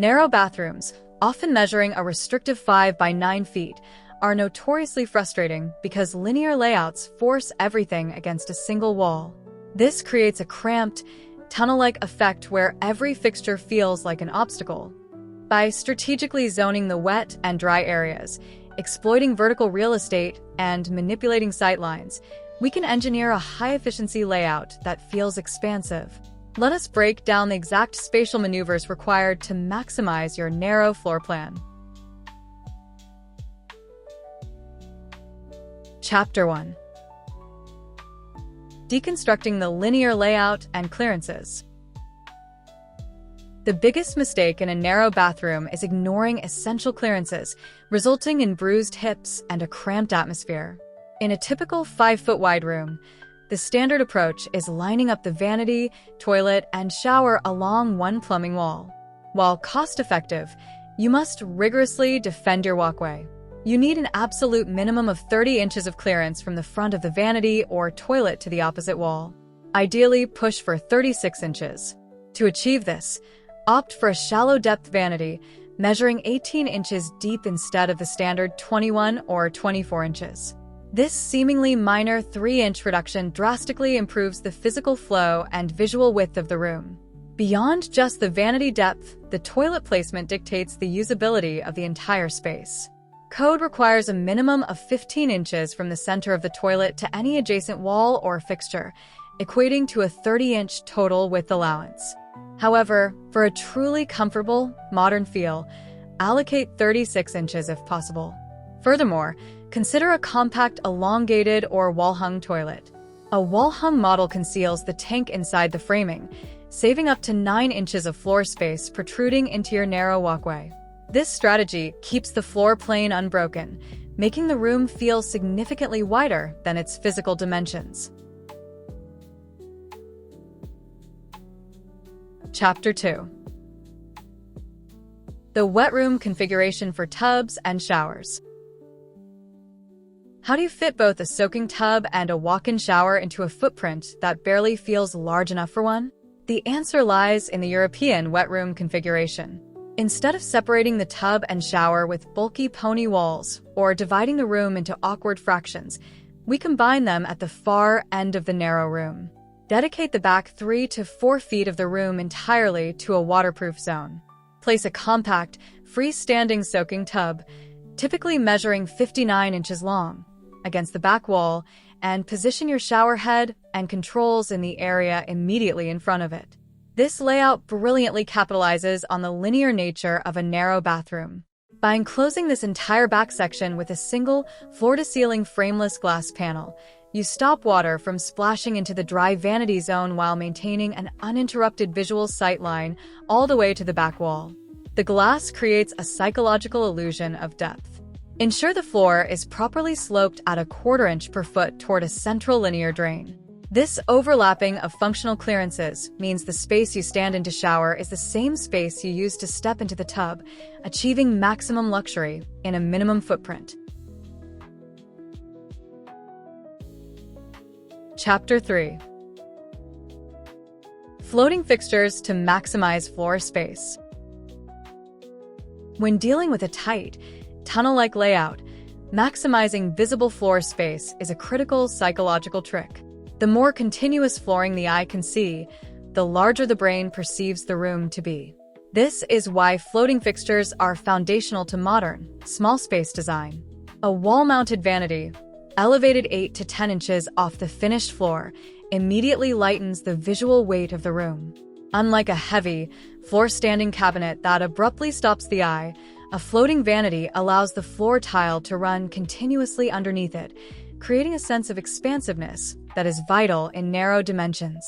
Narrow bathrooms, often measuring a restrictive 5 by 9 feet, are notoriously frustrating because linear layouts force everything against a single wall. This creates a cramped, tunnel-like effect where every fixture feels like an obstacle. By strategically zoning the wet and dry areas, exploiting vertical real estate, and manipulating sightlines, we can engineer a high-efficiency layout that feels expansive. Let us break down the exact spatial maneuvers required to maximize your narrow floor plan. Chapter 1. Deconstructing the linear layout and clearances. The biggest mistake in a narrow bathroom is ignoring essential clearances, resulting in bruised hips and a cramped atmosphere. In a typical 5-foot wide room, the standard approach is lining up the vanity, toilet, and shower along one plumbing wall. While cost-effective, you must rigorously defend your walkway. You need an absolute minimum of 30 inches of clearance from the front of the vanity or toilet to the opposite wall. Ideally, push for 36 inches. To achieve this, opt for a shallow-depth vanity, measuring 18 inches deep instead of the standard 21 or 24 inches. This seemingly minor 3-inch reduction drastically improves the physical flow and visual width of the room. Beyond just the vanity depth, the toilet placement dictates the usability of the entire space. Code requires a minimum of 15 inches from the center of the toilet to any adjacent wall or fixture, equating to a 30-inch total width allowance. However, for a truly comfortable, modern feel, allocate 36 inches if possible. Furthermore, consider a compact, elongated, or wall-hung toilet. A wall-hung model conceals the tank inside the framing, saving up to 9 inches of floor space protruding into your narrow walkway. This strategy keeps the floor plane unbroken, making the room feel significantly wider than its physical dimensions. Chapter 2. The wet room configuration for tubs and showers. How do you fit both a soaking tub and a walk-in shower into a footprint that barely feels large enough for one? The answer lies in the European wet room configuration. Instead of separating the tub and shower with bulky pony walls or dividing the room into awkward fractions, we combine them at the far end of the narrow room. Dedicate the back 3 to 4 feet of the room entirely to a waterproof zone. Place a compact, freestanding soaking tub, typically measuring 59 inches long, against the back wall, and position your shower head and controls in the area immediately in front of it. This layout brilliantly capitalizes on the linear nature of a narrow bathroom. By enclosing this entire back section with a single, floor-to-ceiling frameless glass panel, you stop water from splashing into the dry vanity zone while maintaining an uninterrupted visual sight line all the way to the back wall. The glass creates a psychological illusion of depth. Ensure the floor is properly sloped at a 1/4 inch per foot toward a central linear drain. This overlapping of functional clearances means the space you stand in to shower is the same space you use to step into the tub, achieving maximum luxury in a minimum footprint. Chapter 3. Floating fixtures to maximize floor space. When dealing with a tight, tunnel-like layout, maximizing visible floor space is a critical psychological trick. The more continuous flooring the eye can see, the larger the brain perceives the room to be. This is why floating fixtures are foundational to modern, small space design. A wall-mounted vanity, elevated 8 to 10 inches off the finished floor, immediately lightens the visual weight of the room. Unlike a heavy, floor-standing cabinet that abruptly stops the eye, a floating vanity allows the floor tile to run continuously underneath it, creating a sense of expansiveness that is vital in narrow dimensions.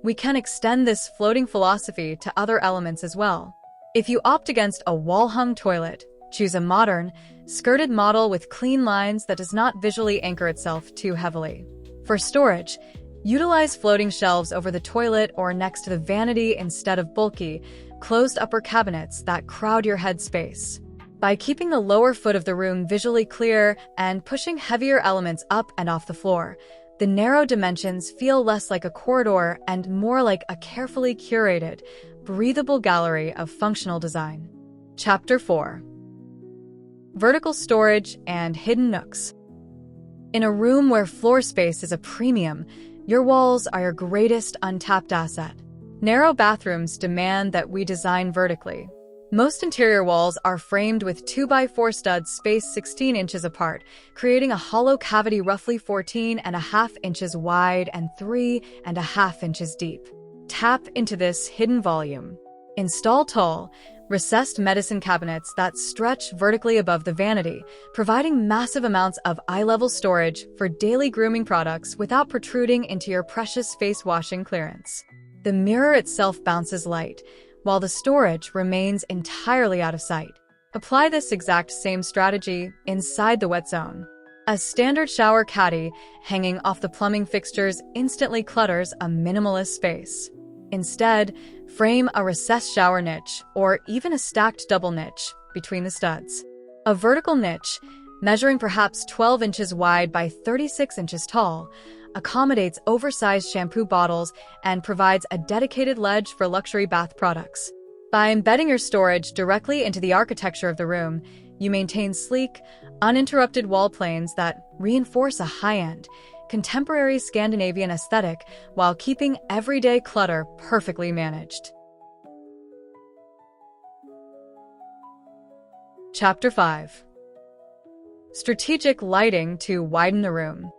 We can extend this floating philosophy to other elements as well. If you opt against a wall-hung toilet, choose a modern, skirted model with clean lines that does not visually anchor itself too heavily. For storage, utilize floating shelves over the toilet or next to the vanity instead of bulky, closed upper cabinets that crowd your head space. By keeping the lower foot of the room visually clear and pushing heavier elements up and off the floor, the narrow dimensions feel less like a corridor and more like a carefully curated, breathable gallery of functional design. Chapter 4. Vertical storage and hidden nooks. In a room where floor space is a premium, your walls are your greatest untapped asset. Narrow bathrooms demand that we design vertically. Most interior walls are framed with 2x4 studs spaced 16 inches apart, creating a hollow cavity roughly 14.5 inches wide and 3.5 inches deep. Tap into this hidden volume. Install tall, recessed medicine cabinets that stretch vertically above the vanity, providing massive amounts of eye-level storage for daily grooming products without protruding into your precious face-washing clearance. The mirror itself bounces light, while the storage remains entirely out of sight. Apply this exact same strategy inside the wet zone. A standard shower caddy hanging off the plumbing fixtures instantly clutters a minimalist space. Instead, frame a recessed shower niche or even a stacked double niche between the studs. A vertical niche, measuring perhaps 12 inches wide by 36 inches tall, accommodates oversized shampoo bottles and provides a dedicated ledge for luxury bath products. By embedding your storage directly into the architecture of the room, you maintain sleek, uninterrupted wall planes that reinforce a high-end, contemporary Scandinavian aesthetic while keeping everyday clutter perfectly managed. Chapter 5. Strategic lighting to widen the room.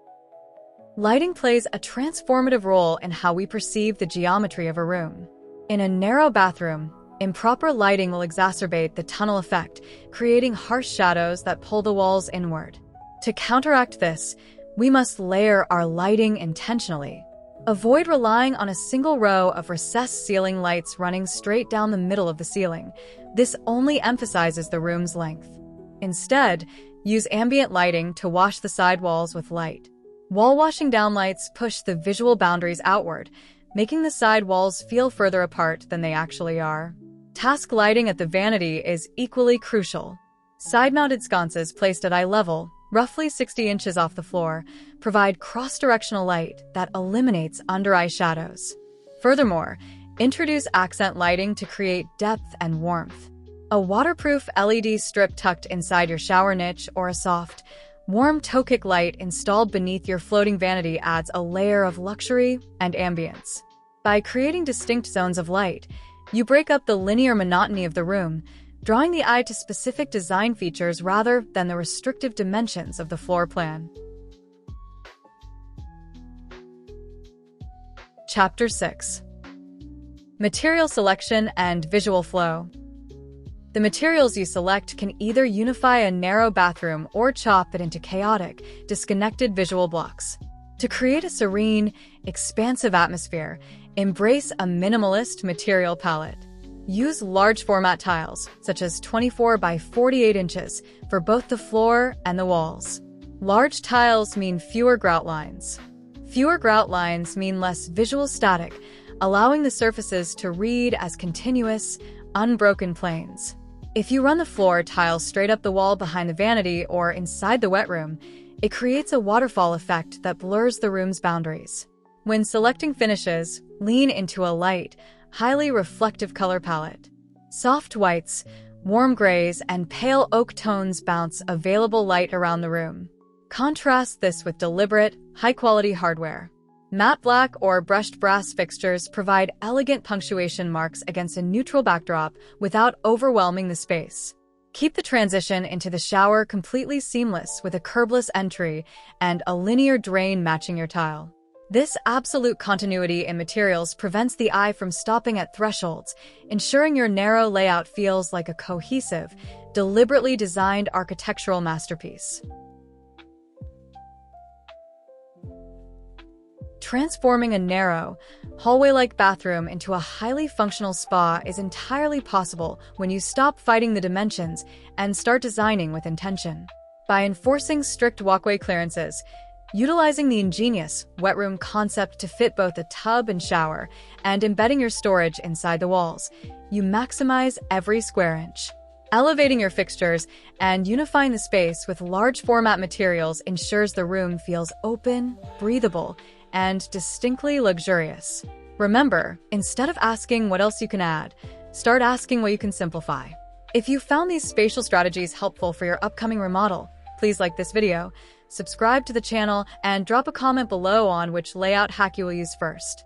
Lighting plays a transformative role in how we perceive the geometry of a room. In a narrow bathroom, improper lighting will exacerbate the tunnel effect, creating harsh shadows that pull the walls inward. To counteract this, we must layer our lighting intentionally. Avoid relying on a single row of recessed ceiling lights running straight down the middle of the ceiling. This only emphasizes the room's length. Instead, use ambient lighting to wash the side walls with light. Wall-washing downlights push the visual boundaries outward, making the side walls feel further apart than they actually are. Task lighting at the vanity is equally crucial. Side-mounted sconces placed at eye level, roughly 60 inches off the floor, provide cross-directional light that eliminates under-eye shadows. Furthermore, introduce accent lighting to create depth and warmth. A waterproof LED strip tucked inside your shower niche or a soft, warm toe-kick light installed beneath your floating vanity adds a layer of luxury and ambience. By creating distinct zones of light, you break up the linear monotony of the room, drawing the eye to specific design features rather than the restrictive dimensions of the floor plan. Chapter 6. Material selection and visual flow. The materials you select can either unify a narrow bathroom or chop it into chaotic, disconnected visual blocks. To create a serene, expansive atmosphere, embrace a minimalist material palette. Use large format tiles, such as 24 by 48 inches, for both the floor and the walls. Large tiles mean fewer grout lines. Fewer grout lines mean less visual static, allowing the surfaces to read as continuous, unbroken planes. If you run the floor tiles straight up the wall behind the vanity or inside the wet room, it creates a waterfall effect that blurs the room's boundaries. When selecting finishes, lean into a light, highly reflective color palette. Soft whites, warm grays, and pale oak tones bounce available light around the room. Contrast this with deliberate, high-quality hardware. Matte black or brushed brass fixtures provide elegant punctuation marks against a neutral backdrop without overwhelming the space. Keep the transition into the shower completely seamless with a curbless entry and a linear drain matching your tile. This absolute continuity in materials prevents the eye from stopping at thresholds, ensuring your narrow layout feels like a cohesive, deliberately designed architectural masterpiece. Transforming a narrow, hallway-like bathroom into a highly functional spa is entirely possible when you stop fighting the dimensions and start designing with intention. By enforcing strict walkway clearances, utilizing the ingenious wet room concept to fit both a tub and shower, and embedding your storage inside the walls, you maximize every square inch. Elevating your fixtures and unifying the space with large format materials ensures the room feels open, breathable, and distinctly luxurious. Remember, instead of asking what else you can add, start asking what you can simplify. If you found these spatial strategies helpful for your upcoming remodel, please like this video, subscribe to the channel, and drop a comment below on which layout hack you will use first.